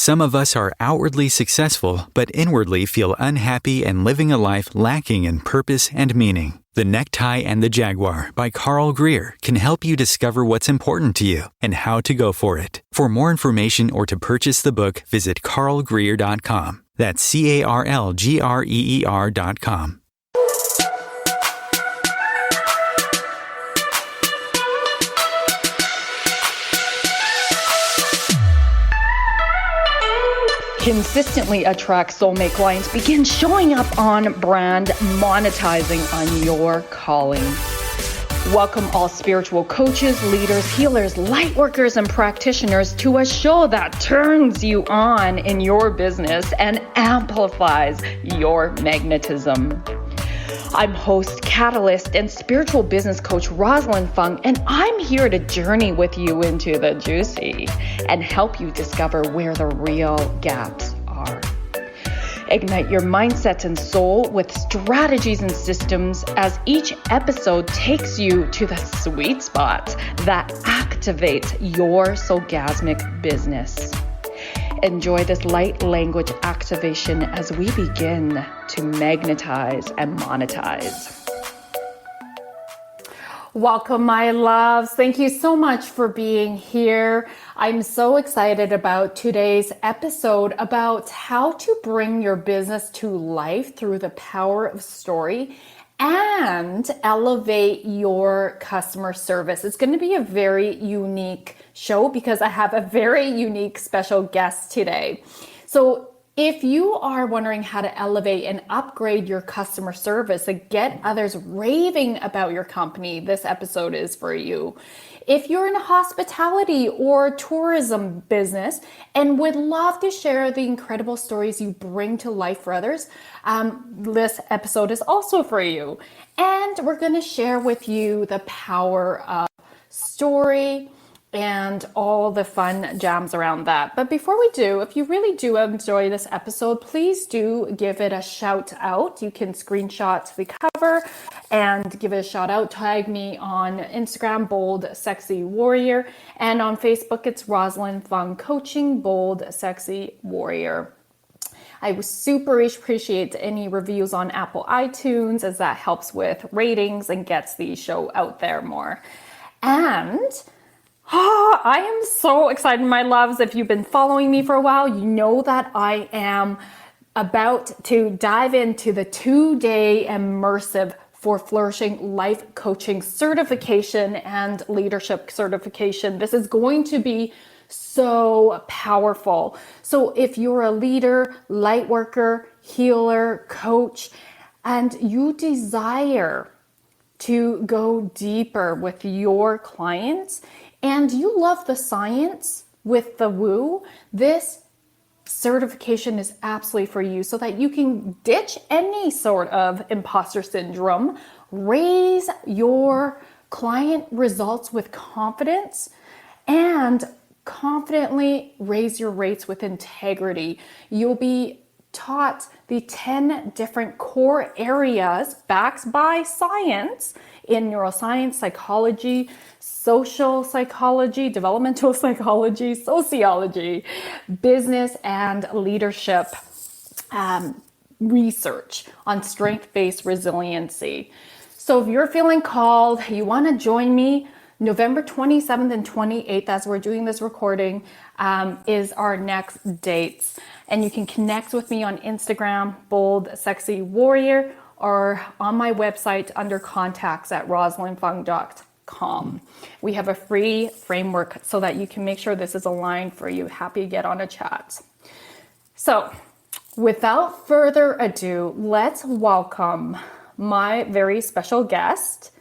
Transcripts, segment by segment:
Some of us are outwardly successful, but inwardly feel unhappy and living a life lacking in purpose and meaning. The Necktie and the Jaguar by Carl Greer can help you discover what's important to you and how to go for it. For more information or to purchase the book, visit carlgreer.com. That's CARLGREER.com. Consistently attract soulmate clients. Begin showing up on brand, monetizing on your calling. Welcome all spiritual coaches, leaders, healers, light workers, and practitioners to a show that turns you on in your business and amplifies your magnetism. I'm host, catalyst, and spiritual business coach Rosalyn Fung, and I'm here to journey with you into the juicy and help you discover where the real gaps are. Ignite your mindset and soul with strategies and systems as each episode takes you to the sweet spot that activates your soulgasmic business. Enjoy this light language activation as we begin to magnetize and monetize. Welcome, my loves. Thank you so much for being here. I'm so excited about today's episode about how to bring your business to life through the power of story and elevate your customer service. It's going to be a very unique show because I have a very unique special guest today. So if you are wondering how to elevate and upgrade your customer service and get others raving about your company, this episode is for you. If you're in a hospitality or tourism business and would love to share the incredible stories you bring to life for others, this episode is also for you. And we're going to share with you the power of story and all the fun jams around that. But before we do, if you really do enjoy this episode, please do give it a shout out. You can screenshot the cover and give it a shout out. Tag me on Instagram, Bold Sexy Warrior, and on Facebook, it's Rosalyn Fung Coaching, Bold Sexy Warrior. I would super appreciate any reviews on Apple iTunes, as that helps with ratings and gets the show out there more. And I am so excited, my loves. If you've been following me for a while, you know that I am about to dive into the 2-day immersive for Flourishing Life Coaching certification and leadership certification. This is going to be so powerful. So if you're a leader, light worker, healer, coach, and you desire to go deeper with your clients, and you love the science with the woo, this certification is absolutely for you so that you can ditch any sort of imposter syndrome, raise your client results with confidence, and confidently raise your rates with integrity. You'll be taught the 10 different core areas backed by science in neuroscience, psychology, social psychology, developmental psychology, sociology, business, and leadership research on strength-based resiliency. So if you're feeling called, you want to join me, November 27th and 28th, as we're doing this recording, is our next dates. And you can connect with me on Instagram, Bold Sexy Warrior, or on my website under contacts at rosalynfung.com. We have a free framework so that you can make sure this is aligned for you. Happy to get on a chat. So without further ado, let's welcome my very special guest,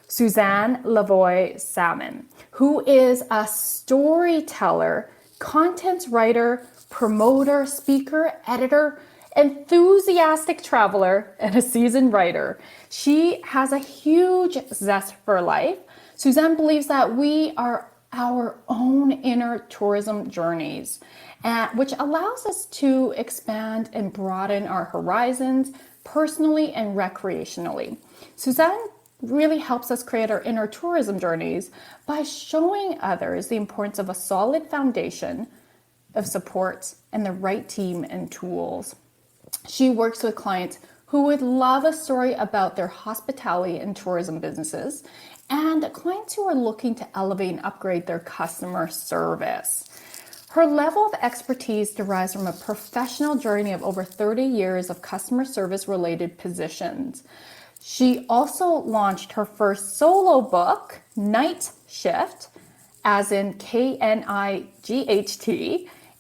Suzanne La Voie Sammon, who is a storyteller, content writer, promoter, speaker, editor, enthusiastic traveler, and a seasoned writer. She has a huge zest for life. Suzanne believes that we are our own inner tourism journeys, which allows us to expand and broaden our horizons personally and recreationally. Suzanne really helps us create our inner tourism journeys by showing others the importance of a solid foundation, of support and the right team and tools. She works with clients who would love a story about their hospitality and tourism businesses, and clients who are looking to elevate and upgrade their customer service. Her level of expertise derives from a professional journey of over 30 years of customer service related positions. She also launched her first solo book, Night Shift, as in Knight,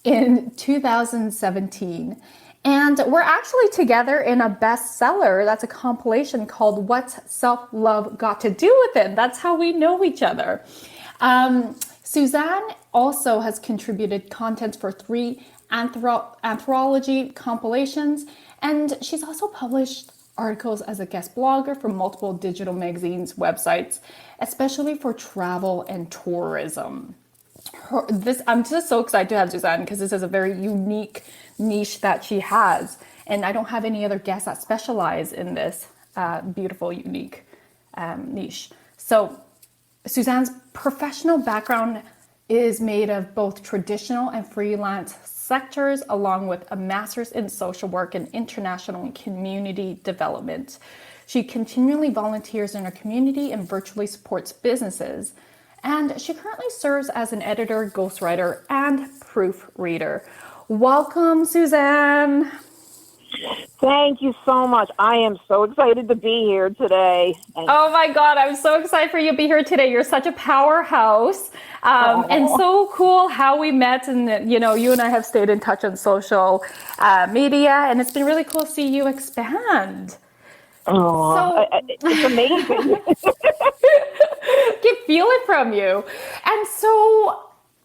in 2017. And we're actually together in a bestseller. That's a compilation called What's Self-Love Got to Do With It? That's how we know each other. Suzanne also has contributed content for 3 anthology compilations, and she's also published articles as a guest blogger for multiple digital magazines, websites, especially for travel and tourism. I'm just so excited to have Suzanne because this is a very unique niche that she has, and I don't have any other guests that specialize in this beautiful, unique niche. So Suzanne's professional background is made of both traditional and freelance sectors, along with a master's in social work and international and community development. She continually volunteers in her community and virtually supports businesses. And she currently serves as an editor, ghostwriter, and proofreader. Welcome, Suzanne. Thank you so much. I am so excited to be here today. Oh my God, I'm so excited for you to be here today. You're such a powerhouse. And so cool how we met, and you and I have stayed in touch on social media, and it's been really cool to see you expand. Oh, it's amazing. Can feel it from you. And so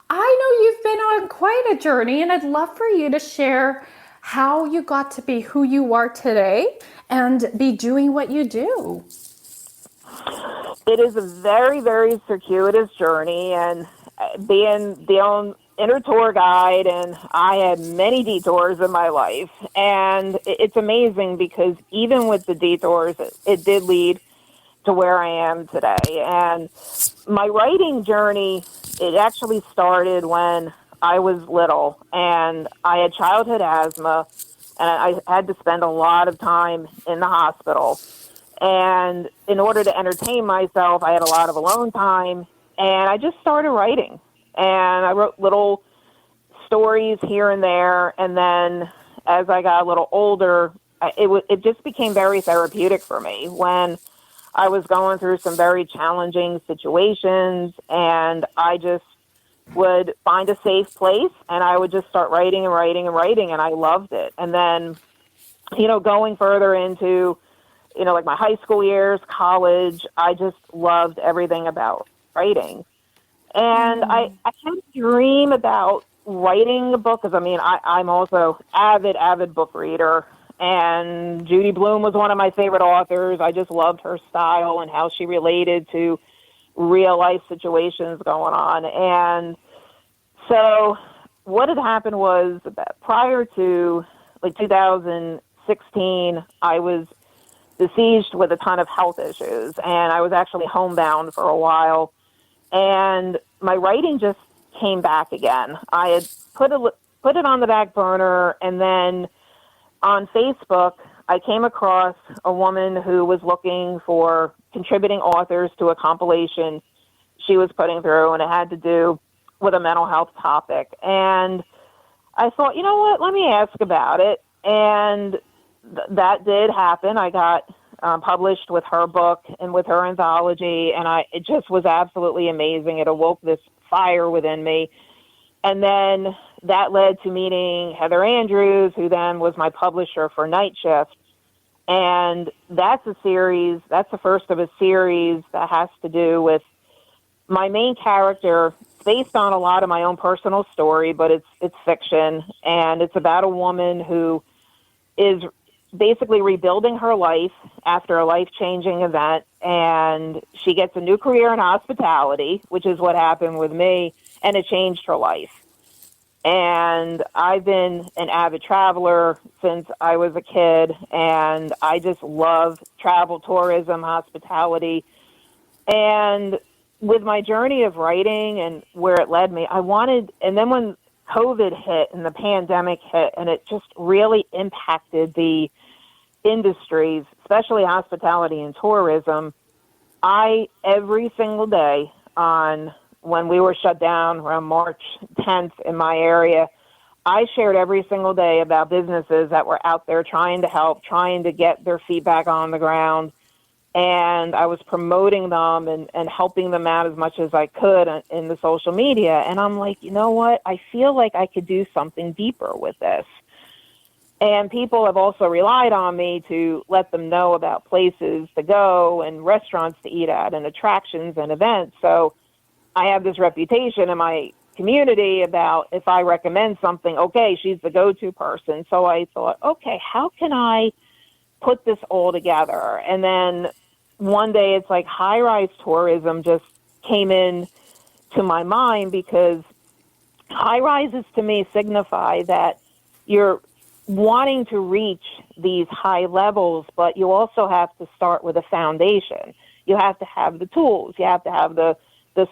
I know you've been on quite a journey, and I'd love for you to share how you got to be who you are today and be doing what you do. It is a very, very circuitous journey, and being the inner tour guide, and I had many detours in my life, and it's amazing because even with the detours, it did lead to where I am today. And my writing journey, it actually started when I was little, and I had childhood asthma, and I had to spend a lot of time in the hospital. And in order to entertain myself, I had a lot of alone time, and I just started writing. And I wrote little stories here and there, and then as I got a little older, it just became very therapeutic for me when I was going through some very challenging situations, and I just would find a safe place, and I would just start writing and writing and writing, and I loved it. And then, going further into, like my high school years, college, I just loved everything about writing. And I had a dream about writing a book, because, I'm also avid book reader, and Judy Blume was one of my favorite authors. I just loved her style and how she related to real life situations going on. And so what had happened was, prior to 2016, I was besieged with a ton of health issues, and I was actually homebound for a while, and my writing just came back again. I had put it on the back burner, and then on Facebook, I came across a woman who was looking for contributing authors to a compilation she was putting through, and it had to do with a mental health topic. And I thought, you know what, let me ask about it. And that did happen. I got published with her book and with her anthology, and it just was absolutely amazing. It awoke this fire within me. And then that led to meeting Heather Andrews, who then was my publisher for Night Shift. And that's the first of a series that has to do with my main character. It's based on a lot of my own personal story, but it's fiction. And it's about a woman who is basically rebuilding her life after a life-changing event. And she gets a new career in hospitality, which is what happened with me, and it changed her life. And I've been an avid traveler since I was a kid, and I just love travel, tourism, hospitality. And with my journey of writing and where it led me, and then when COVID hit and the pandemic hit, and it just really impacted the industries, especially hospitality and tourism. Every single day when we were shut down around March 10th in my area, I shared every single day about businesses that were out there trying to help, trying to get their feet back on the ground. And I was promoting them and helping them out as much as I could in the social media. And I'm like, you know what? I feel like I could do something deeper with this. And people have also relied on me to let them know about places to go and restaurants to eat at and attractions and events. So I have this reputation in my community about if I recommend something, okay, she's the go-to person. So I thought, okay, how can I put this all together? And then one day it's like high-rise tourism just came in to my mind, because high-rises to me signify that you're wanting to reach these high levels, but you also have to start with a foundation. You have to have the tools, you have to have the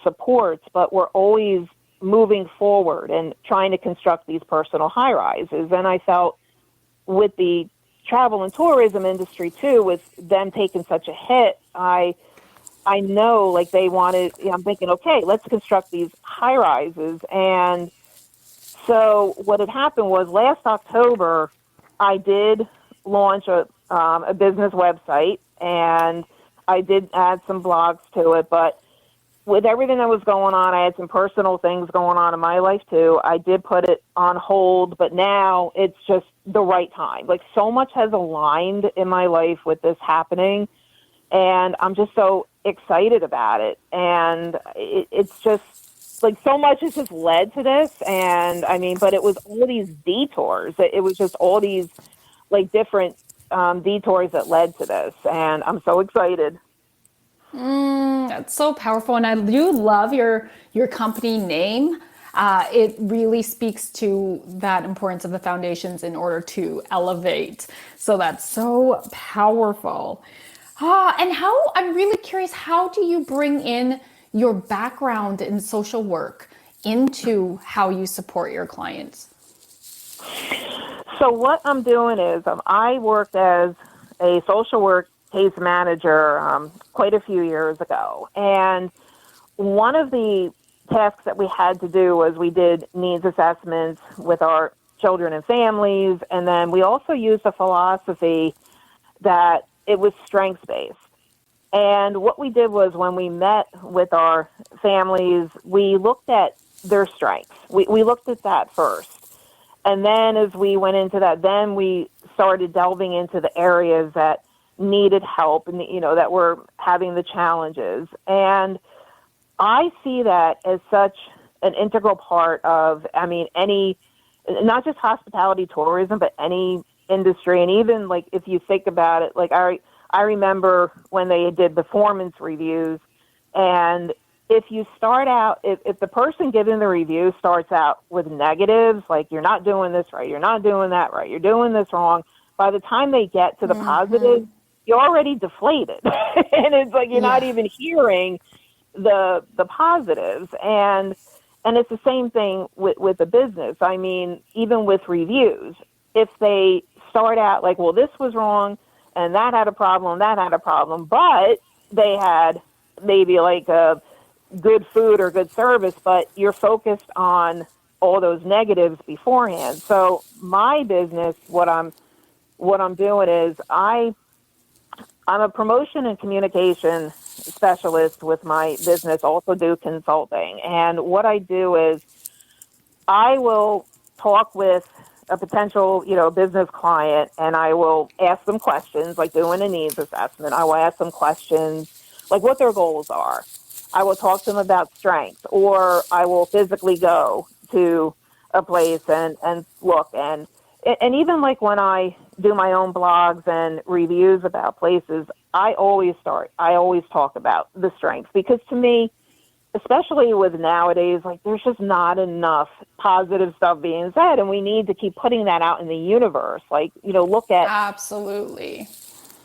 supports, but we're always moving forward and trying to construct these personal high rises. And I felt with the travel and tourism industry too, with them taking such a hit, I know like they wanted, I'm thinking, okay, let's construct these high rises. And so what had happened was last October, I did launch a business website, and I did add some blogs to it, but with everything that was going on, I had some personal things going on in my life too. I did put it on hold, but now it's just the right time. Like, so much has aligned in my life with this happening, and I'm just so excited about it. And it's just like so much has just led to this. And I mean, but it was all these detours. It was just all these like different detours that led to this. And I'm so excited. That's so powerful, and I do love your company name. It really speaks to that importance of the foundations in order to elevate. So that's so powerful. And I'm really curious, how do you bring in your background in social work into how you support your clients? So what I'm doing is I worked as a social work case manager quite a few years ago. And one of the tasks that we had to do was we did needs assessments with our children and families. And then we also used a philosophy that it was strengths-based. And what we did was when we met with our families, we looked at their strengths. We looked at that first. And then as we went into that, then we started delving into the areas that needed help and, that were having the challenges. And I see that as such an integral part of, any, not just hospitality tourism, but any industry. And even like, if you think about it, like I remember when they did performance reviews, and if you start out, if the person giving the review starts out with negatives, like you're not doing this right, you're not doing that right, you're doing this wrong, by the time they get to the positive, you're already deflated. And it's like you're not even hearing the positives. And it's the same thing with the business. I mean, even with reviews, if they start out like, well, this was wrong, and that had a problem, but they had maybe like a good food or good service, but you're focused on all those negatives beforehand. So my business, what I'm doing is I'm a promotion and communication specialist with my business, also do consulting. And what I do is I will talk with a potential, business client, and I will ask them questions, like doing a needs assessment. I will ask them questions like what their goals are. I will talk to them about strengths, or I will physically go to a place and look. And even like when I do my own blogs and reviews about places, I always talk about the strengths, because to me, especially with nowadays, like there's just not enough positive stuff being said, and we need to keep putting that out in the universe. Like, look at. Absolutely.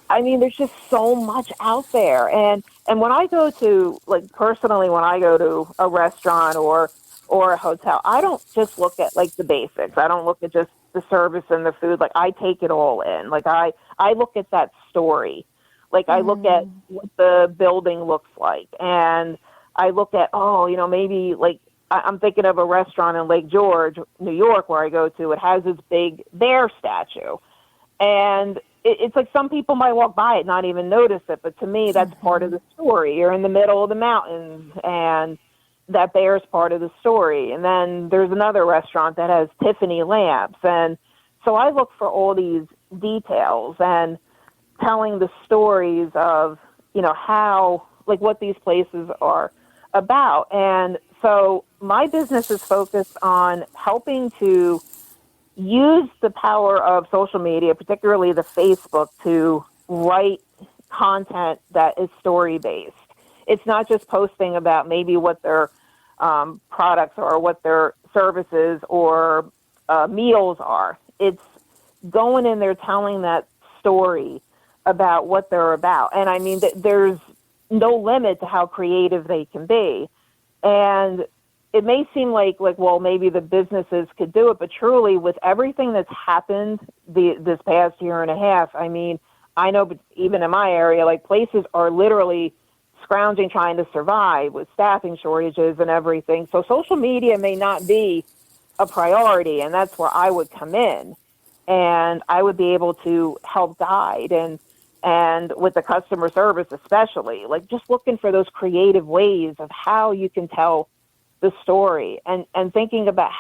I mean, there's just so much out there. And when I go to, like, personally, when I go to a restaurant or or a hotel, I don't just look at like the basics. I don't look at just the service and the food. Like I take it all in. Like I look at that story. Like I look at what the building looks like, and I look at, maybe like I'm thinking of a restaurant in Lake George, New York, where I go to. It has this big bear statue, and it's like some people might walk by it, not even notice it. But to me, that's part of the story. You're in the middle of the mountains, and that bear's part of the story. And then there's another restaurant that has Tiffany lamps. And so I look for all these details and telling the stories of, how, like what these places are about. And so my business is focused on helping to use the power of social media, particularly the Facebook, to write content that is story-based. It's not just posting about maybe what their products or what their services or meals are. It's going in there telling that story about what they're about. And I mean, there's no limit to how creative they can be. And it may seem like, well, maybe the businesses could do it, but truly with everything that's happened this past year and a half, I mean, I know, but even in my area, like places are literally scrounging, trying to survive with staffing shortages and everything. So social media may not be a priority, and that's where I would come in, and I would be able to help guide and with the customer service, especially, like just looking for those creative ways of how you can tell the story, and thinking about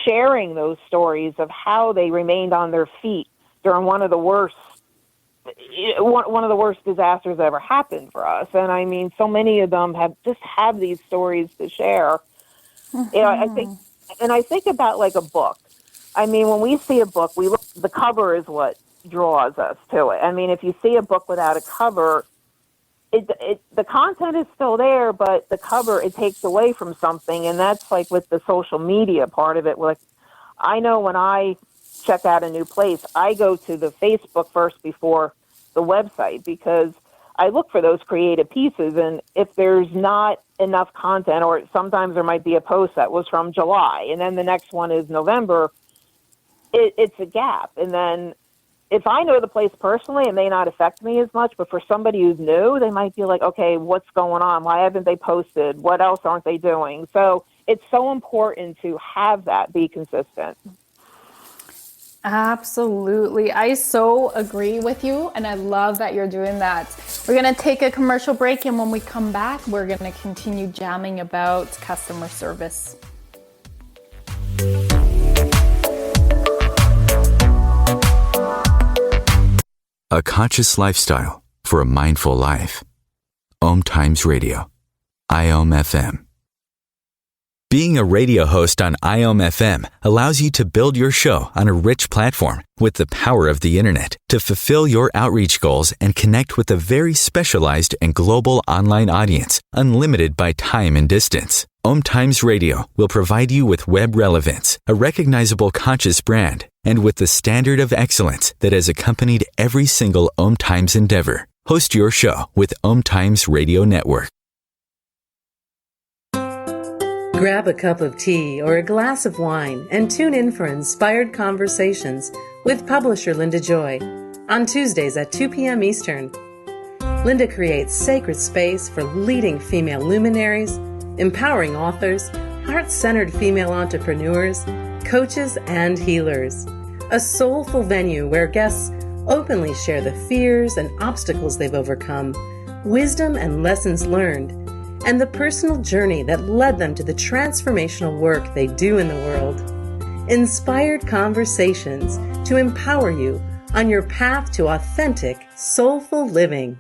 sharing those stories of how they remained on their feet during one of the worst disasters that ever happened for us. And I mean, so many of them have these stories to share. I think about like a book. I mean, when we see a book, the cover is what draws us to it. I mean, if you see a book without a cover, the content is still there, but the cover, it takes away from something. And that's like with the social media part of it. Like, I know when I check out a new place, I go to the Facebook first before the website, because I look for those creative pieces. And if there's not enough content, or sometimes there might be a post that was from July, and then the next one is November, it's a gap. And then if I know the place personally, it may not affect me as much, but for somebody who's new, they might be like, okay, what's going on? Why haven't they posted? What else aren't they doing? So it's so important to have that be consistent. Absolutely. I so agree with you, and I love that you're doing that. We're going to take a commercial break, and when we come back, we're going to continue jamming about customer service. A conscious lifestyle for a mindful life. OMTimes Radio. IOM FM. Being a radio host on IOM FM allows you to build your show on a rich platform with the power of the internet to fulfill your outreach goals and connect with a very specialized and global online audience, unlimited by time and distance. OMTimes Radio will provide you with web relevance, a recognizable conscious brand, and with the standard of excellence that has accompanied every single OMTimes endeavor. Host your show with OMTimes Radio Network. Grab a cup of tea or a glass of wine and tune in for Inspired Conversations with publisher Linda Joy on Tuesdays at 2 p.m. Eastern. Linda creates sacred space for leading female luminaries, empowering authors, heart-centered female entrepreneurs, coaches, and healers. A soulful venue where guests openly share the fears and obstacles they've overcome, wisdom and lessons learned, and the personal journey that led them to the transformational work they do in the world. Inspired Conversations to empower you on your path to authentic, soulful living.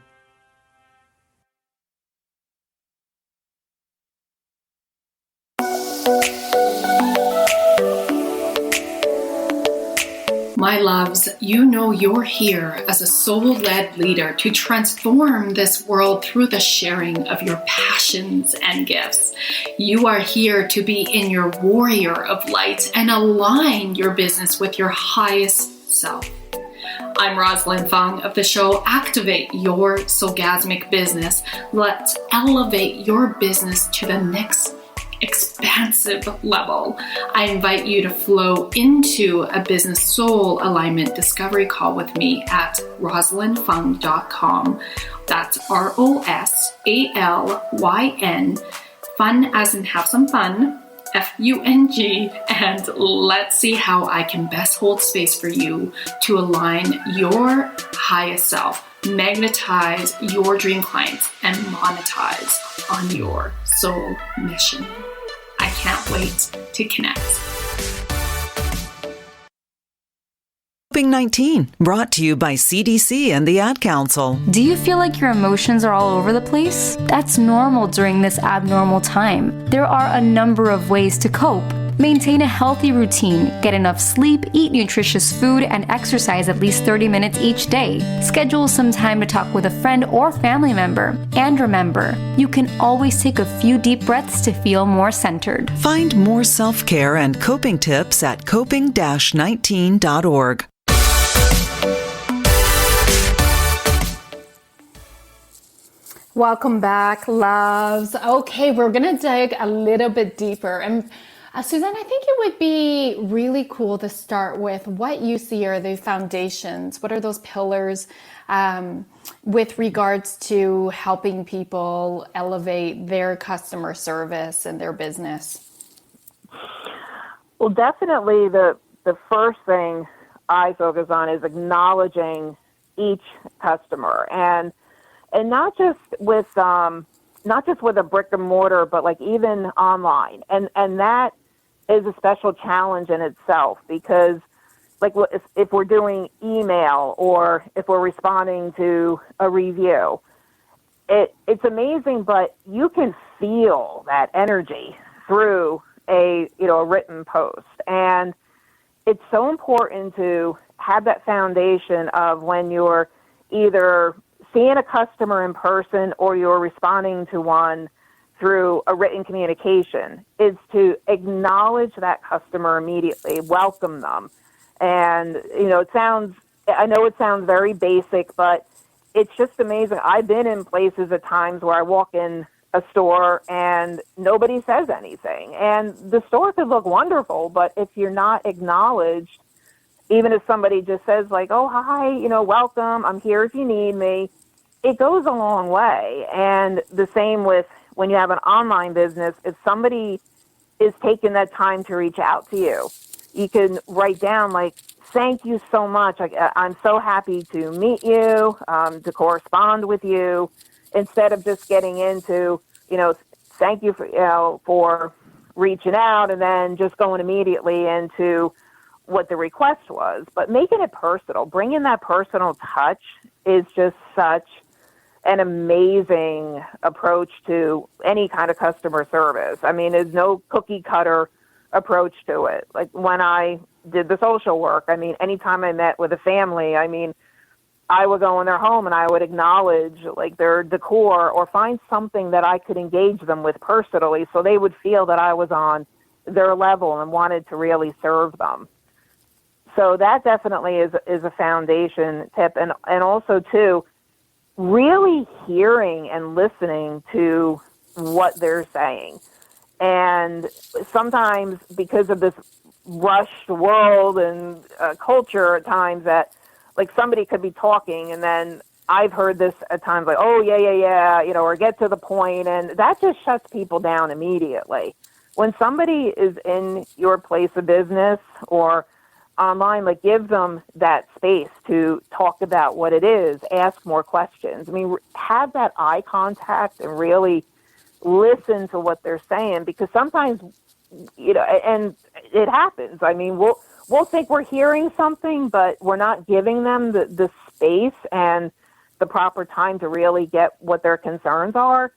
My loves, you know you're here as a soul-led leader to transform this world through the sharing of your passions and gifts. You are here to be in your warrior of light and align your business with your highest self. I'm Rosalyn Fung of the show Activate Your Soulgasmic Business. Let's elevate your business to the next expansive level. I invite you to flow into a business soul alignment discovery call with me at rosalynfung.com. That's ROSALYN, fun as in have some fun, FUNG, and let's see how I can best hold space for you to align your highest self, magnetize your dream clients, and monetize on your soul mission. I can't wait to connect. COVID-19, brought to you by CDC and the Ad Council. Do you feel like your emotions are all over the place? That's normal during this abnormal time. There are a number of ways to cope. Maintain a healthy routine, get enough sleep, eat nutritious food, and exercise at least 30 minutes each day. Schedule some time to talk with a friend or family member. And remember, you can always take a few deep breaths to feel more centered. Find more self-care and coping tips at coping-19.org. Welcome back, loves. Okay, we're going to dig a little bit deeper. And Suzanne, I think it would be really cool to start with what you see are the foundations. What are those pillars with regards to helping people elevate their customer service and their business? Well, definitely the first thing I focus on is acknowledging each customer, and not just with a brick and mortar, but like even online, and that is a special challenge in itself, because like if we're doing email or if we're responding to a review, it's amazing, but you can feel that energy through a written post. And it's so important to have that foundation of when you're either seeing a customer in person or you're responding to one through a written communication, is to acknowledge that customer immediately, welcome them. And, I know it sounds very basic, but it's just amazing. I've been in places at times where I walk in a store and nobody says anything. And the store could look wonderful, but if you're not acknowledged, even if somebody just says like, oh, hi, welcome, I'm here if you need me, it goes a long way. And the same with when you have an online business, if somebody is taking that time to reach out to you, you can write down like, thank you so much. I'm so happy to meet you, to correspond with you, instead of just getting into, thank you for reaching out and then just going immediately into what the request was. But making it personal, bringing that personal touch is just such an amazing approach to any kind of customer service. I mean, there's no cookie cutter approach to it. Like when I did the social work, I mean, anytime I met with a family, I mean, I would go in their home and I would acknowledge like their decor or find something that I could engage them with personally, so they would feel that I was on their level and wanted to really serve them. So that definitely is a foundation tip. And also too, really hearing and listening to what they're saying. And sometimes because of this rushed world and culture at times, that like somebody could be talking and then I've heard this at times like, oh, yeah, or get to the point, and that just shuts people down immediately. When somebody is in your place of business or online, like give them that space to talk about what it is, ask more questions. I mean, have that eye contact and really listen to what they're saying, because sometimes, and it happens. I mean, we'll think we're hearing something, but we're not giving them the space and the proper time to really get what their concerns are.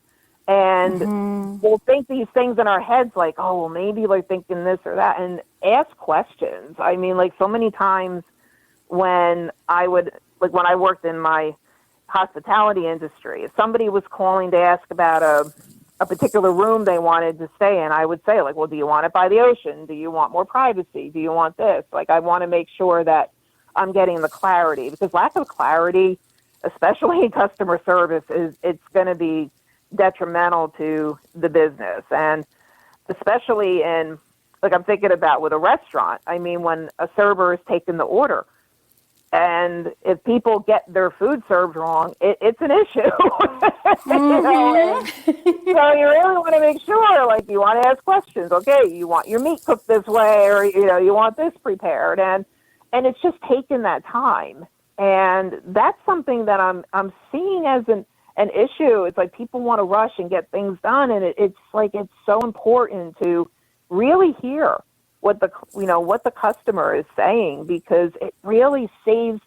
And we'll think these things in our heads like, oh, well, maybe they're thinking this or that, and ask questions. I mean, like so many times when I worked in my hospitality industry, if somebody was calling to ask about a particular room they wanted to stay in, I would say like, well, do you want it by the ocean? Do you want more privacy? Do you want this? Like, I want to make sure that I'm getting the clarity, because lack of clarity, especially in customer service, it's going to be detrimental to the business. And especially in, like I'm thinking about with a restaurant. I mean, when a server is taking the order, and if people get their food served wrong, it's an issue. You know? So you really want to make sure, like, you want to ask questions. Okay, you want your meat cooked this way, or you want this prepared, and it's just taking that time, and that's something that I'm seeing as an issue. It's like people want to rush and get things done, and it's like it's so important to really hear what the customer is saying, because it really saves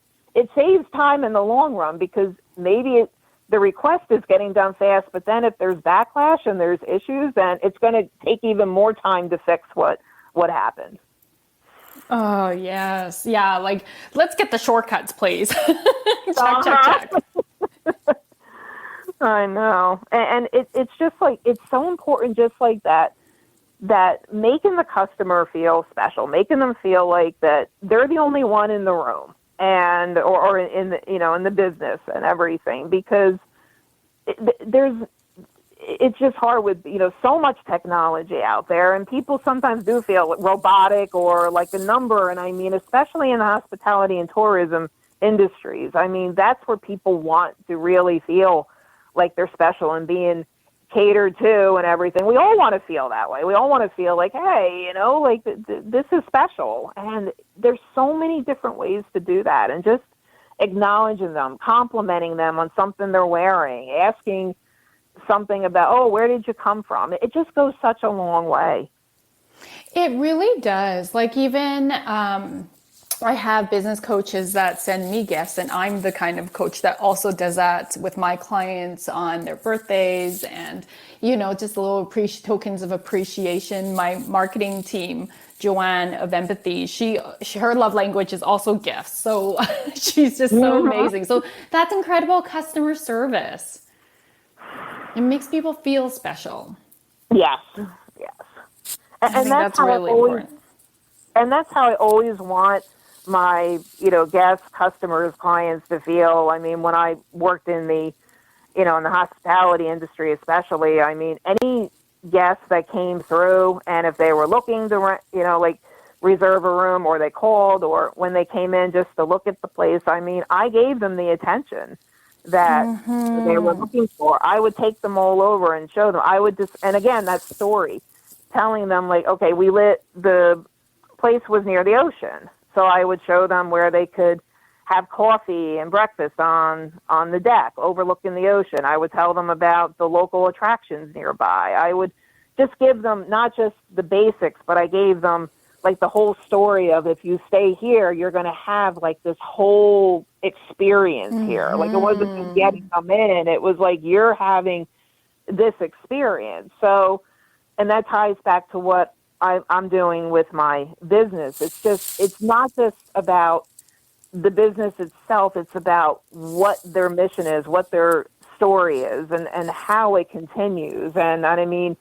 time in the long run, because maybe the request is getting done fast, but then if there's backlash and there's issues, then it's going to take even more time to fix what happened. Oh, yes. Yeah, like, let's get the shortcuts, please. check. I know. And it's just like, it's so important, just like that making the customer feel special, making them feel like that they're the only one in the room, and or in the in the business and everything, because it's just hard with so much technology out there, and people sometimes do feel robotic or like a number. And I mean, especially in the hospitality and tourism industries, I mean, that's where people want to really feel like they're special and being catered to and everything. We all want to feel that way. We all want to feel like, hey, like this is special. And there's so many different ways to do that. And just acknowledging them, complimenting them on something they're wearing, asking something about, oh, where did you come from? It just goes such a long way. It really does. Like, even I have business coaches that send me gifts, and I'm the kind of coach that also does that with my clients on their birthdays, and just little tokens of appreciation. My marketing team, Joanne of Empathy, her love language is also gifts, so she's just so amazing. So that's incredible customer service. It makes people feel special. Yes. And that's really important. And that's how I always want my, guests, customers, clients to feel. I mean, when I worked in the, in the hospitality industry, especially, I mean, any guests that came through, and if they were looking to, reserve a room, or they called, or when they came in just to look at the place, I mean, I gave them the attention that they were looking for. I would take them all over and show them. I would and again, that story, telling them, like, okay, the place was near the ocean. So I would show them where they could have coffee and breakfast on the deck overlooking the ocean. I would tell them about the local attractions nearby. I would just give them not just the basics, but I gave them like the whole story of, if you stay here, you're going to have like this whole experience here. Like, it wasn't just getting them in. It was like, you're having this experience. So, and that ties back to what I'm doing with my business. It's not just about the business itself. It's about what their mission is, what their story is, and how it continues. And I mean,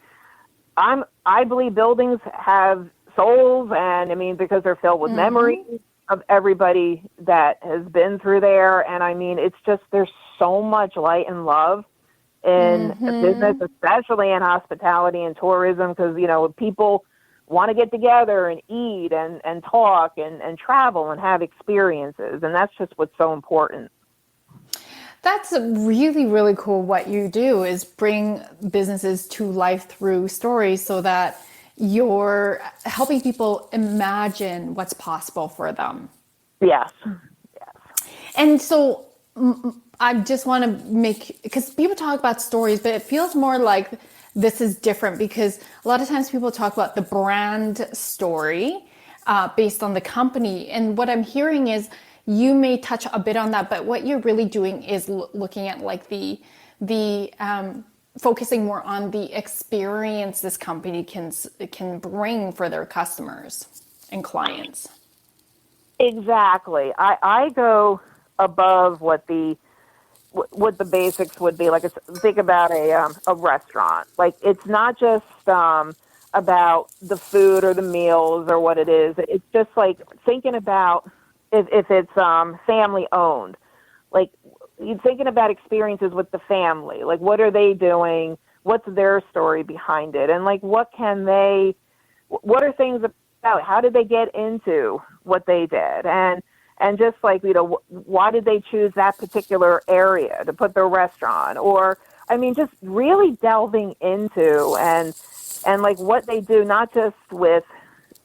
I believe buildings have souls, and I mean, because they're filled with memories of everybody that has been through there. And I mean, it's just, there's so much light and love in a business, especially in hospitality and tourism, because, people want to get together and eat and talk and travel and have experiences. And that's just what's so important. That's really, really cool. What you do is bring businesses to life through stories, so that you're helping people imagine what's possible for them. Yes. And so I just want to because people talk about stories, but it feels more like this is different, because a lot of times people talk about the brand story based on the company. And what I'm hearing is, you may touch a bit on that, but what you're really doing is looking at like the focusing more on the experience this company can bring for their customers and clients. Exactly. I go above what the basics would be. Like, think about a restaurant. Like, it's not just about the food or the meals or what it is. It's just like thinking about if it's family owned. Like, you're thinking about experiences with the family. Like, what are they doing what's their story behind it, and like what are things about, how did they get into what they did, and just like, why did they choose that particular area to put their restaurant, or I mean, just really delving into and like what they do, not just with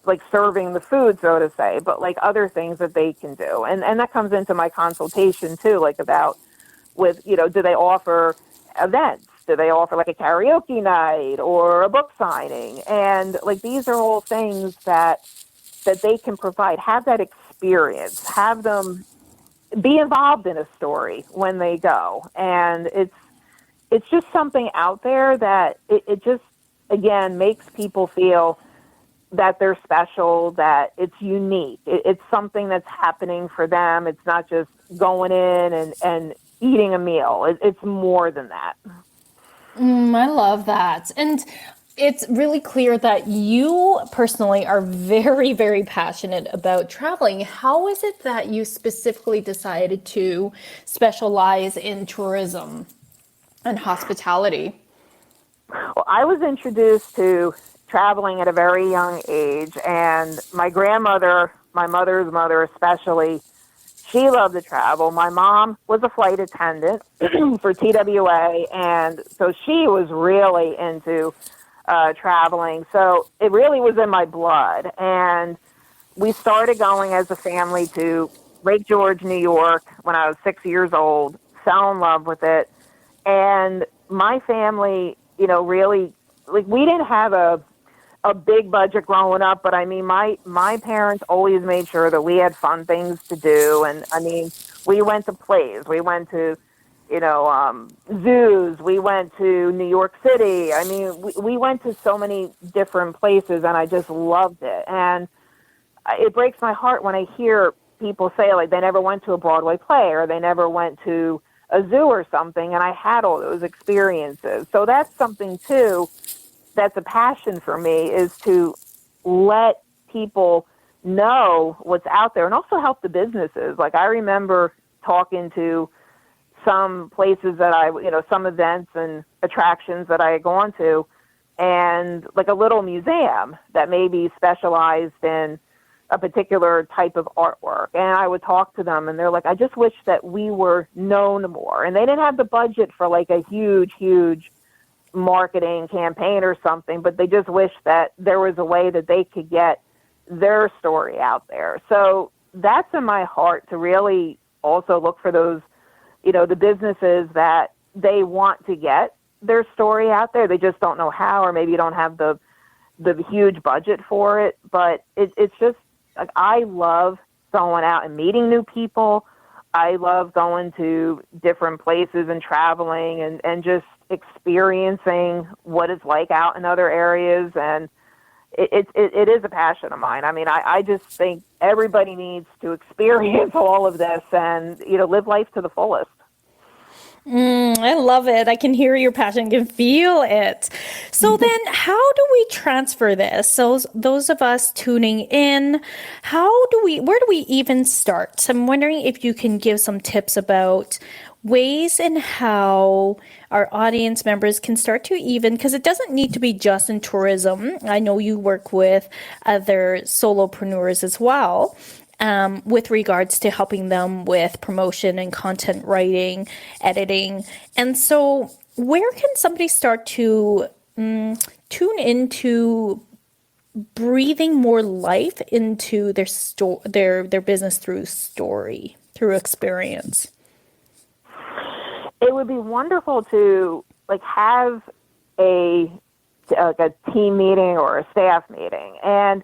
like serving the food, so to say, but like other things that they can do. And that comes into my consultation too, like about with, do they offer events? Do they offer like a karaoke night or a book signing? And like, these are all things that they can provide, have that experience, have them be involved in a story when they go. And it's just something out there that it just, again, makes people feel that they're special, that it's unique. It's something that's happening for them. It's not just going in and eating a meal. It's more than that. I love that. And it's really clear that you personally are very, very passionate about traveling. How is it that you specifically decided to specialize in tourism and hospitality? Well, I was introduced to traveling at a very young age, and my grandmother, my mother's mother especially, she loved to travel. My mom was a flight attendant for TWA, and so she was really into traveling. So it really was in my blood, and we started going as a family to Lake George, New York when I was 6 years old, fell in love with it, and my family, really, like, we didn't have a big budget growing up, but I mean, my parents always made sure that we had fun things to do. And I mean, we went to plays, we went to, zoos, we went to New York City. I mean, we went to so many different places, and I just loved it. And it breaks my heart when I hear people say like they never went to a Broadway play or they never went to a zoo or something, and I had all those experiences. So that's something too that's a passion for me, is to let people know what's out there and also help the businesses. Like, I remember talking to some places that some events and attractions that I had gone to, and like a little museum that maybe specialized in a particular type of artwork. And I would talk to them, and they're like, I just wish that we were known more. And they didn't have the budget for like a huge marketing campaign or something, but they just wish that there was a way that they could get their story out there. So that's in my heart, to really also look for those, the businesses that they want to get their story out there. They just don't know how, or maybe you don't have the huge budget for it. But it's just like, I love going out and meeting new people. I love going to different places and traveling and just experiencing what it's like out in other areas. And it is a passion of mine. I mean, I just think everybody needs to experience all of this and, live life to the fullest. I love it. I can hear your passion, can feel it. So then how do we transfer this? So those of us tuning in, where do we even start? I'm wondering if you can give some tips about ways in how our audience members can start to even, because it doesn't need to be just in tourism. I know you work with other solopreneurs as well. With regards to helping them with promotion and content writing, editing. And so where can somebody start to tune into breathing more life into their business through story, through experience? It would be wonderful to like have a team meeting or a staff meeting and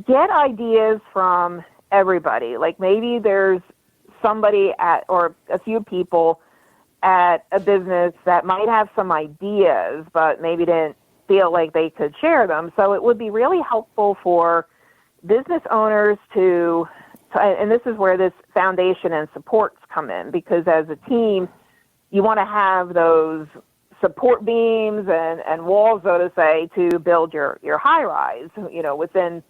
get ideas from everybody. Like, maybe there's somebody or a few people at a business that might have some ideas, but maybe didn't feel like they could share them. So it would be really helpful for business owners to and this is where this foundation and supports come in, because as a team, you want to have those support beams and walls, so to say, to build your high rise, within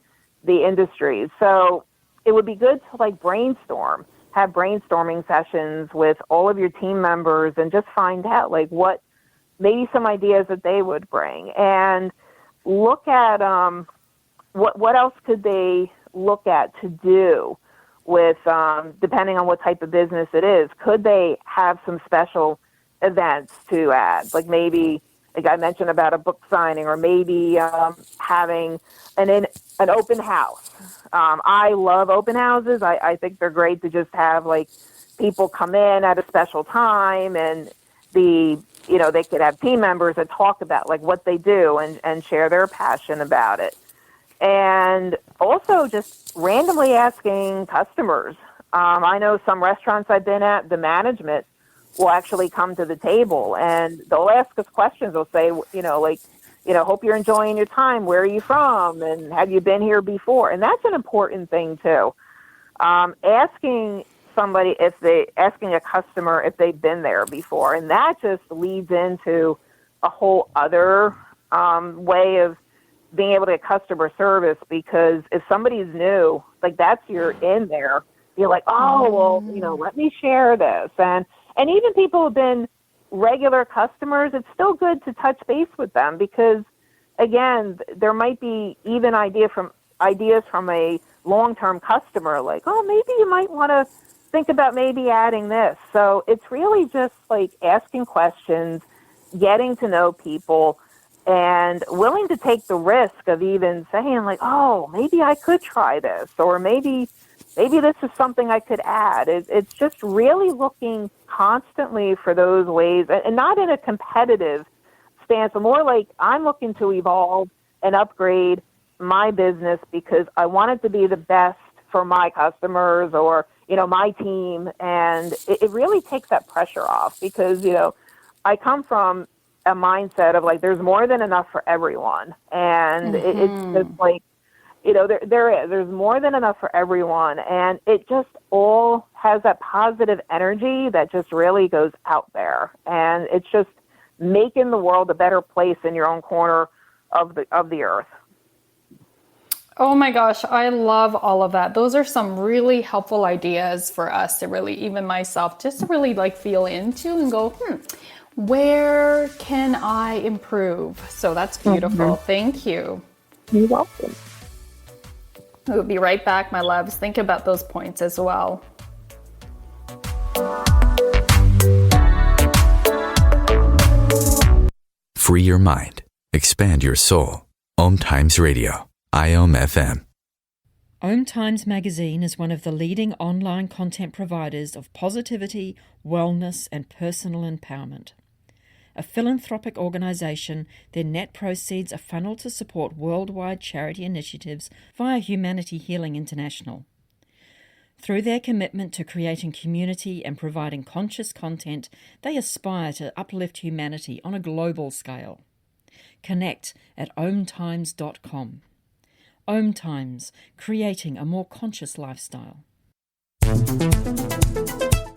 the industries. So it would be good to like have brainstorming sessions with all of your team members and just find out like what maybe some ideas that they would bring, and look at what else could they look at to do with, depending on what type of business it is. Could they have some special events to add, like maybe, like I mentioned about a book signing, or maybe having an open house. I love open houses. I think they're great to just have like people come in at a special time, and they could have team members that talk about like what they do and share their passion about it. And also just randomly asking customers. I know some restaurants I've been at, the management will actually come to the table and they'll ask us questions. They'll say, hope you're enjoying your time. Where are you from? And have you been here before? And that's an important thing too. Asking a customer if they've been there before. And that just leads into a whole other way of being able to get customer service, because if somebody's new, like that's you're in there, you're like, oh, well, let me share this. And even people who've been regular customers, it's still good to touch base with them, because again, there might be even ideas from a long-term customer, like, oh, maybe you might want to think about maybe adding this. So it's really just like asking questions, getting to know people, and willing to take the risk of even saying like, oh, maybe I could try this, or maybe this is something I could add. It's just really looking constantly for those ways, and not in a competitive stance, but more like I'm looking to evolve and upgrade my business because I want it to be the best for my customers or, my team. And it really takes that pressure off, because, I come from a mindset of like, there's more than enough for everyone. And it's just like, there's more than enough for everyone. And it just all has that positive energy that just really goes out there. And it's just making the world a better place in your own corner of the earth. Oh my gosh, I love all of that. Those are some really helpful ideas for us to really, even myself, just to really like feel into and go, where can I improve? So that's beautiful. Thank you. You're welcome. We'll be right back, my loves. Think about those points as well. Free your mind. Expand your soul. OMTimes Radio. IOM FM. OMTimes magazine is one of the leading online content providers of positivity, wellness, and personal empowerment. A philanthropic organisation, their net proceeds are funneled to support worldwide charity initiatives via Humanity Healing International. Through their commitment to creating community and providing conscious content, they aspire to uplift humanity on a global scale. Connect at omtimes.com. OMTimes, creating a more conscious lifestyle.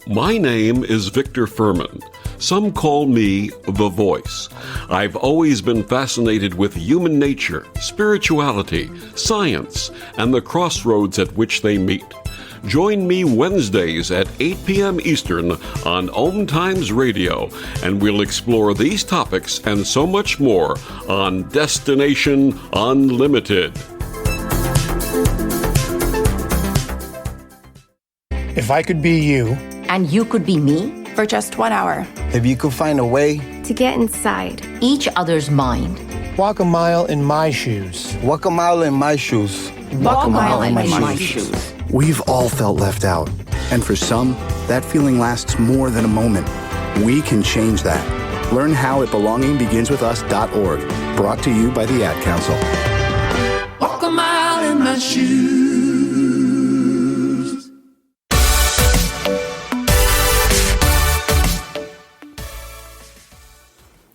My name is Victor Furman. Some call me The Voice. I've always been fascinated with human nature, spirituality, science, and the crossroads at which they meet. Join me Wednesdays at 8 p.m. Eastern on OMTimes Radio, and we'll explore these topics and so much more on Destination Unlimited. If I could be you, and you could be me, for just 1 hour. If you could find a way to get inside each other's mind. Walk a mile in my shoes. Walk a mile in my shoes. Walk a mile in my shoes. We've all felt left out. And for some, that feeling lasts more than a moment. We can change that. Learn how at belongingbeginswithus.org. Brought to you by the Ad Council. Walk a mile in my shoes.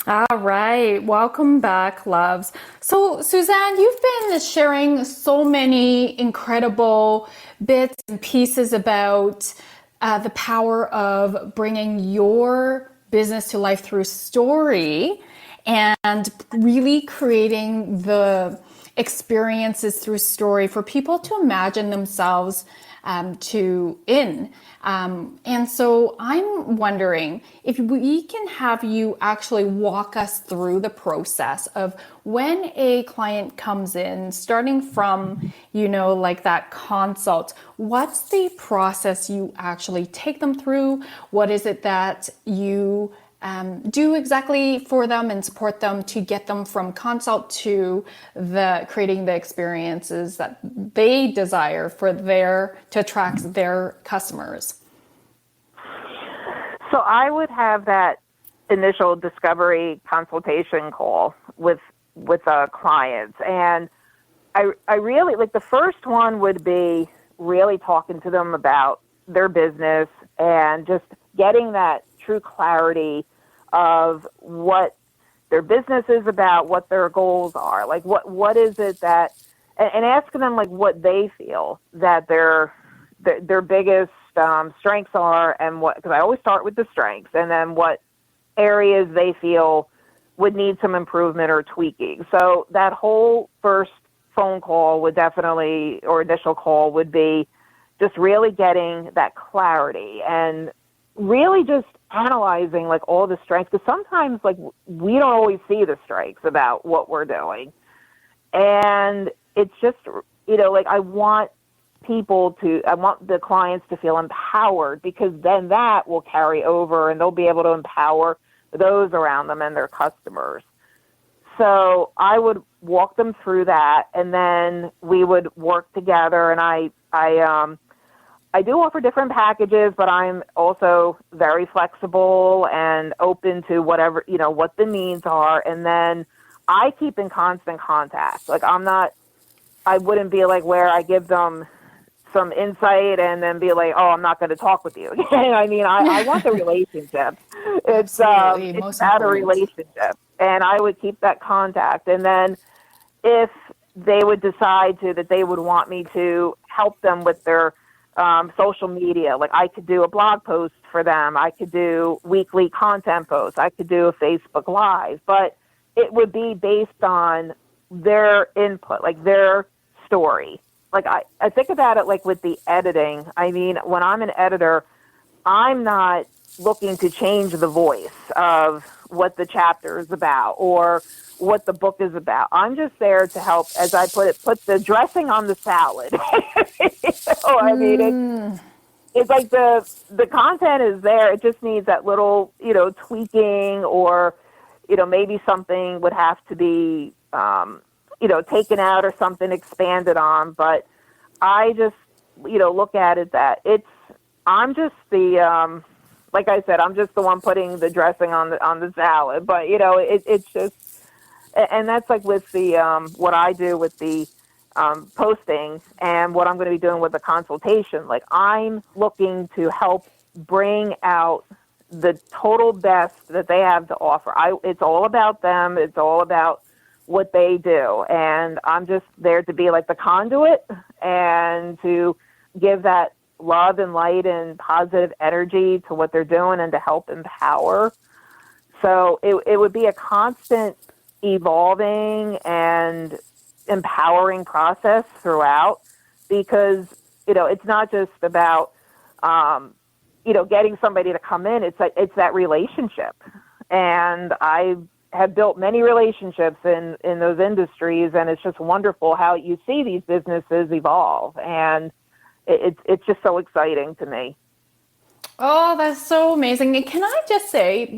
All right, welcome back, loves. So, Suzanne, you've been sharing so many incredible bits and pieces about the power of bringing your business to life through story and really creating the experiences through story for people to imagine themselves to in. And so I'm wondering if we can have you actually walk us through the process of when a client comes in, starting from, like that consult, what's the process you actually take them through? What is it that you do exactly for them and support them to get them from consult to creating the experiences that they desire to attract their customers? So I would have that initial discovery consultation call with clients, and I really like the first one would be really talking to them about their business and just getting that true clarity of what their business is about, what their goals are, like what is it that, and asking them like what they feel that their biggest strengths are, and because I always start with the strengths, and then what areas they feel would need some improvement or tweaking. So that whole first phone call would definitely, or initial call would be just really getting that clarity and really just analyzing like all the strengths, because sometimes like we don't always see the strengths about what we're doing. And it's just, like I want the clients to feel empowered, because then that will carry over and they'll be able to empower those around them and their customers. So I would walk them through that, and then we would work together. And I do offer different packages, but I'm also very flexible and open to whatever, what the needs are. And then I keep in constant contact. Like I wouldn't be like where I give them some insight and then be like, oh, I'm not going to talk with you again. I mean, I want the relationship. It's about a relationship, and I would keep that contact. And then if they would decide that they would want me to help them with their social media, like I could do a blog post for them, I could do weekly content posts, I could do a Facebook Live, but it would be based on their input, like their story. Like I think about it like with the editing. I mean, when I'm an editor, I'm not looking to change the voice of what the chapter is about or what the book is about. I'm just there to help, as I put the dressing on the salad. I mean, it's like the content is there. It just needs that little, tweaking, or, maybe something would have to be, taken out or something expanded on. But I just, look at it that I'm just the, like I said, I'm just the one putting the dressing on the salad. But, it's just, and that's like with the, what I do with the posting and what I'm going to be doing with the consultation. Like I'm looking to help bring out the total best that they have to offer. It's all about them. It's all about what they do. And I'm just there to be like the conduit and to give that love and light and positive energy to what they're doing and to help empower. So it would be a constant evolving and empowering process throughout, because, it's not just about, getting somebody to come in. It's that relationship. And I have built many relationships in those industries, and it's just wonderful how you see these businesses evolve. And it's just so exciting to me. Oh, that's so amazing. And can I just say,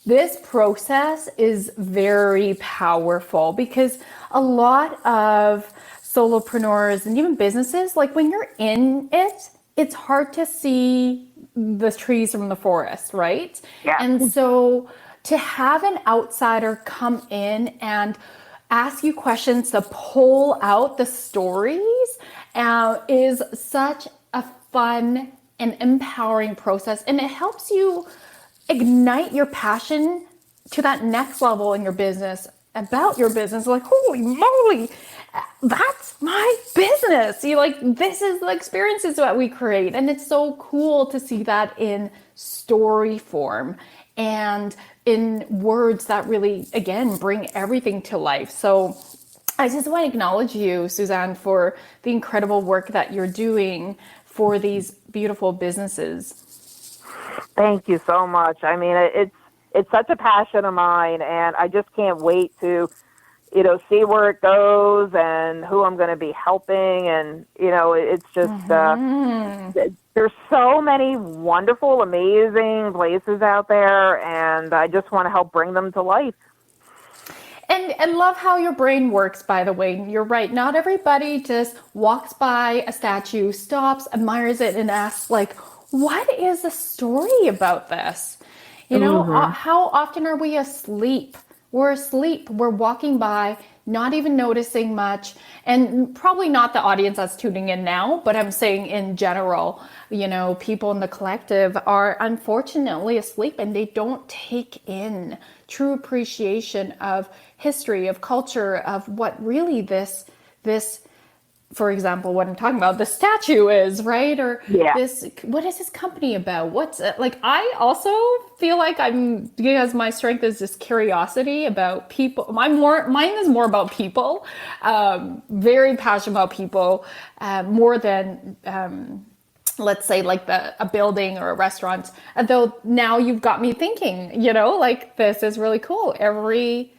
this process is very powerful, because a lot of solopreneurs and even businesses, like when you're in it, it's hard to see the trees from the forest, right? Yeah. And so to have an outsider come in and ask you questions to pull out the stories is such a fun and empowering process. And it helps you ignite your passion to that next level in your business, about your business. Like, holy moly, that's my business. This is the experiences that we create. And it's so cool to see that in story form and in words that really, again, bring everything to life. So I just want to acknowledge you, Suzanne, for the incredible work that you're doing for these beautiful businesses. Thank you so much. I mean, it's such a passion of mine, and I just can't wait to, see where it goes and who I'm going to be helping. And, it's just, there's so many wonderful, amazing places out there, and I just want to help bring them to life. And love how your brain works, by the way. You're right. Not everybody just walks by a statue, stops, admires it, and asks, like, what is the story about this? How often are we asleep? We're asleep. We're walking by, not even noticing much. And probably not the audience that's tuning in now, but I'm saying in general, people in the collective are unfortunately asleep, and they don't take in true appreciation of history, of culture, of what really this, for example, what I'm talking about, the statue is, right? Or this, what is this company about? What's like, I also feel like because my strength is this curiosity about people. Mine is more about people, very passionate about people, more than, let's say like a building or a restaurant. Though now you've got me thinking, like this is really cool. Every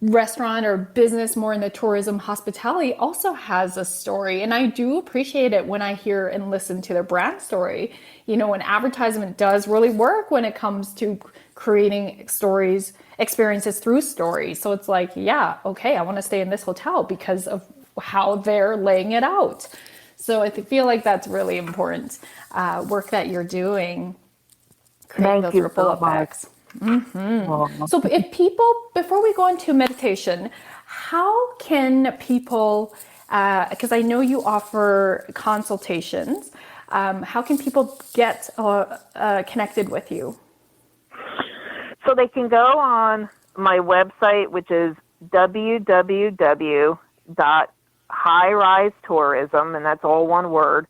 restaurant or business more in the tourism hospitality also has a story. And I do appreciate it when I hear and listen to their brand story. An advertisement does really work when it comes to creating experiences through stories. So it's like, yeah, okay, I want to stay in this hotel because of how they're laying it out. So I feel like that's really important work that you're doing, creating those ripple effects. Mm-hmm. So if people, before we go into meditation, how can people, because I know you offer consultations, how can people get connected with you? So they can go on my website, which is www.highrisetourism, and that's all one word,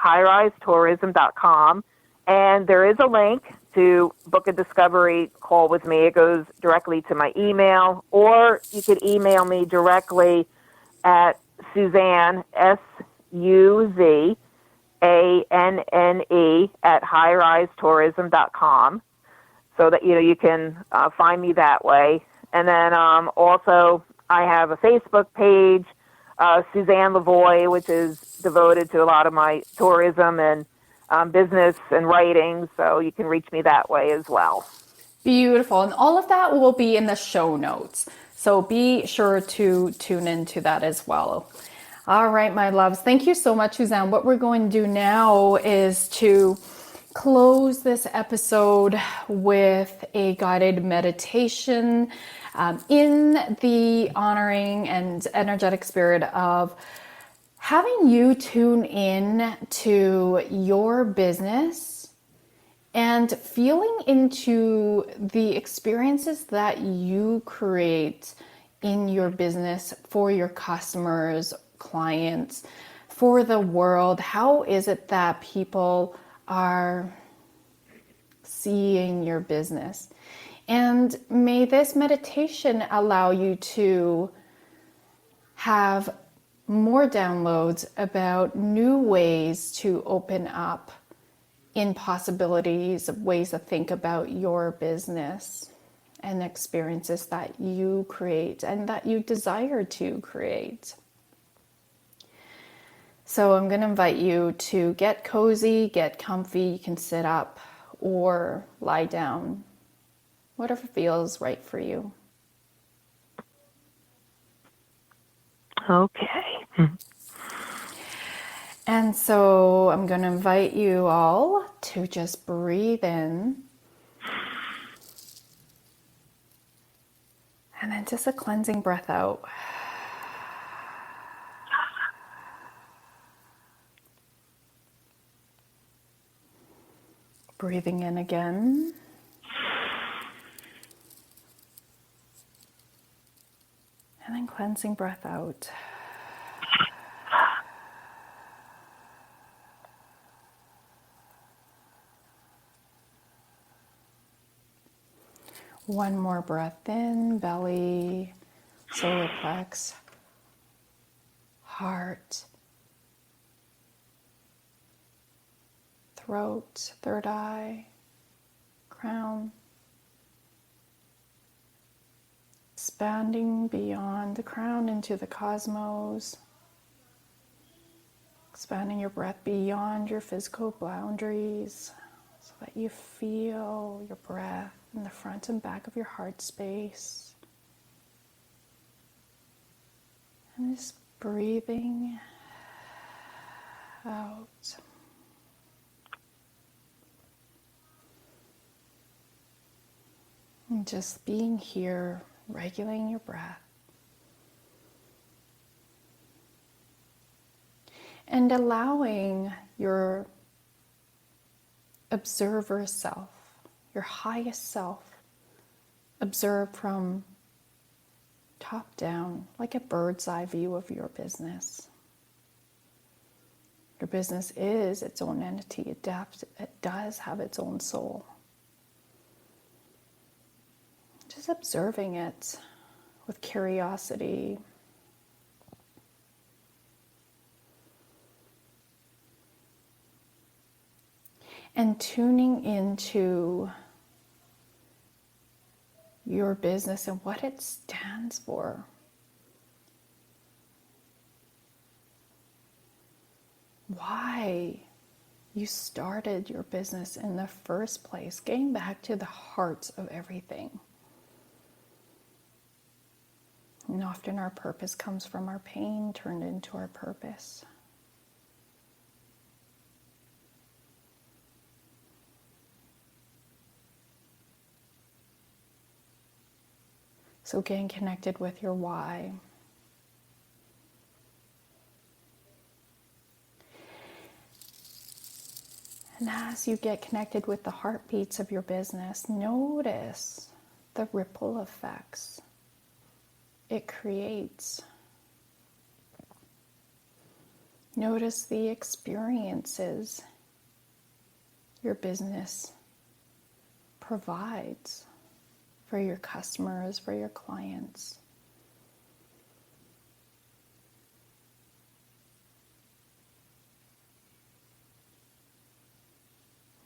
highrisetourism.com. And there is a link to book a discovery call with me. It goes directly to my email, or you could email me directly at Suzanne, SUZANNE, at highrisetourism.com, so that, you can find me that way. And then also I have a Facebook page, Suzanne La Voie, which is devoted to a lot of my tourism and business and writing, so you can reach me that way as well. Beautiful. And all of that will be in the show notes. So be sure to tune into that as well. All right, my loves. Thank you so much, Suzanne. What we're going to do now is to close this episode with a guided meditation in the honoring and energetic spirit of having you tune in to your business and feeling into the experiences that you create in your business for your customers, clients, for the world. How is it that people are seeing your business? And may this meditation allow you to have more downloads about new ways to open up in possibilities of ways to think about your business and experiences that you create and that you desire to create. So I'm going to invite you to get cozy, get comfy. You can sit up or lie down, whatever feels right for you. Okay. And so I'm going to invite you all to just breathe in. And then just a cleansing breath out. Breathing in again. And then cleansing breath out. One more breath in, belly, solar plex. heart, throat, third eye, crown, expanding beyond the crown into the cosmos, expanding your breath beyond your physical boundaries so that you feel your breath in the front and back of your heart space. And just breathing out. And just being here, regulating your breath. And allowing your observer self, your highest self, observe from top down, like a bird's eye view of your business. Your business is its own entity. It does have its own soul. Just observing it with curiosity. And tuning into your business and what it stands for. Why you started your business in the first place. Getting back to the heart of everything. And often our purpose comes from our pain turned into our purpose. So getting connected with your why. And as you get connected with the heartbeats of your business, notice the ripple effects it creates. Notice the experiences your business provides for your customers, for your clients.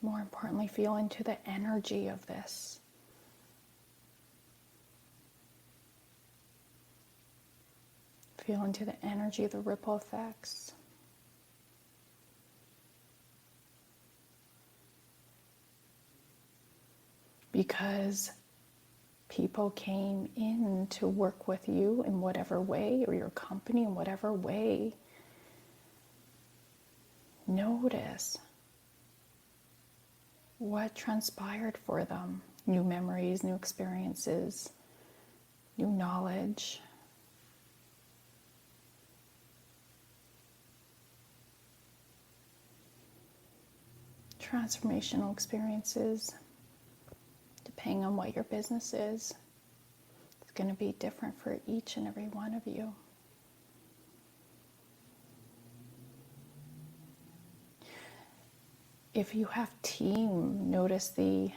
More importantly, feel into the energy of this. Feel into the energy of the ripple effects. Because people came in to work with you in whatever way, or your company in whatever way. Notice what transpired for them. New memories, new experiences, new knowledge. Transformational experiences. Depending on what your business is, it's going to be different for each and every one of you. If you have team, notice the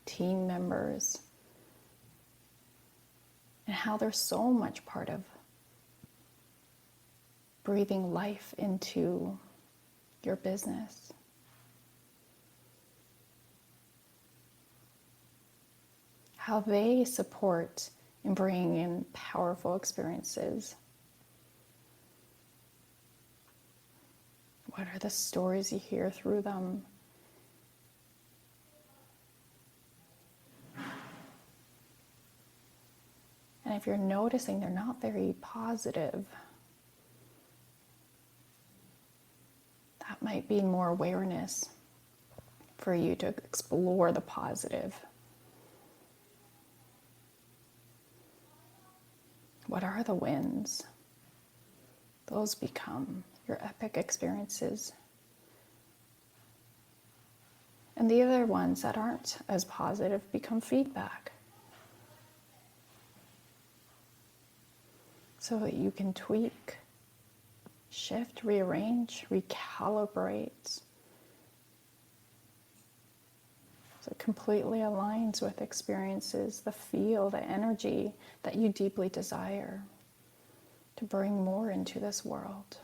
team members and how they're so much part of breathing life into your business. How they support in bringing in powerful experiences. What are the stories you hear through them? And if you're noticing they're not very positive, that might be more awareness for you to explore the positive. What are the wins? Those become your epic experiences. And the other ones that aren't as positive become feedback. So that you can tweak, shift, rearrange, recalibrate. So it completely aligns with experiences, the feel, the energy that you deeply desire to to bring more into this world.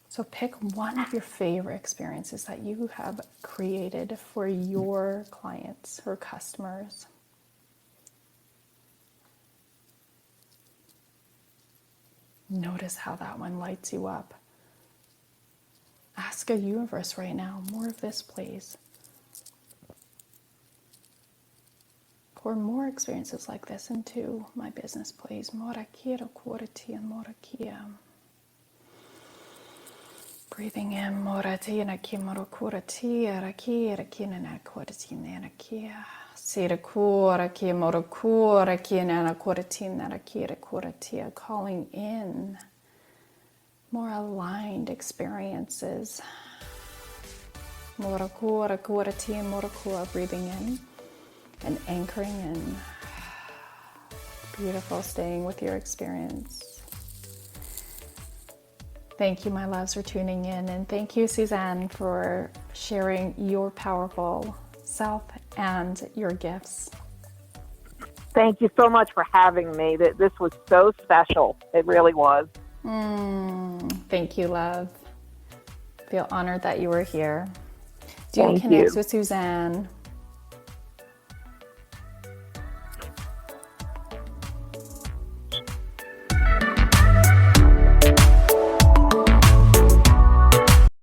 So pick one of your favorite experiences that you have created for your clients or customers. Notice how that one lights you up. Ask a universe right now, more of this, please. Pour more experiences like this into my business, please. Morakia, Koratia, Morakia. Breathing in, Moratia, Kimorokoratia, Rakia, Rakinana, Koratina, Rakia. Sira Korakia, Morakorakia, Nana Koratina, Rakia, Koratia. Calling in more aligned experiences. Morakura, Koratia, Morakua. Breathing in and anchoring in. Beautiful, staying with your experience. Thank you, my loves, for tuning in. And thank you, Suzanne, for sharing your powerful self and your gifts. Thank you so much for having me. This was so special. It really was. Thank you, love. Feel honored that you were here. Do connect with Suzanne.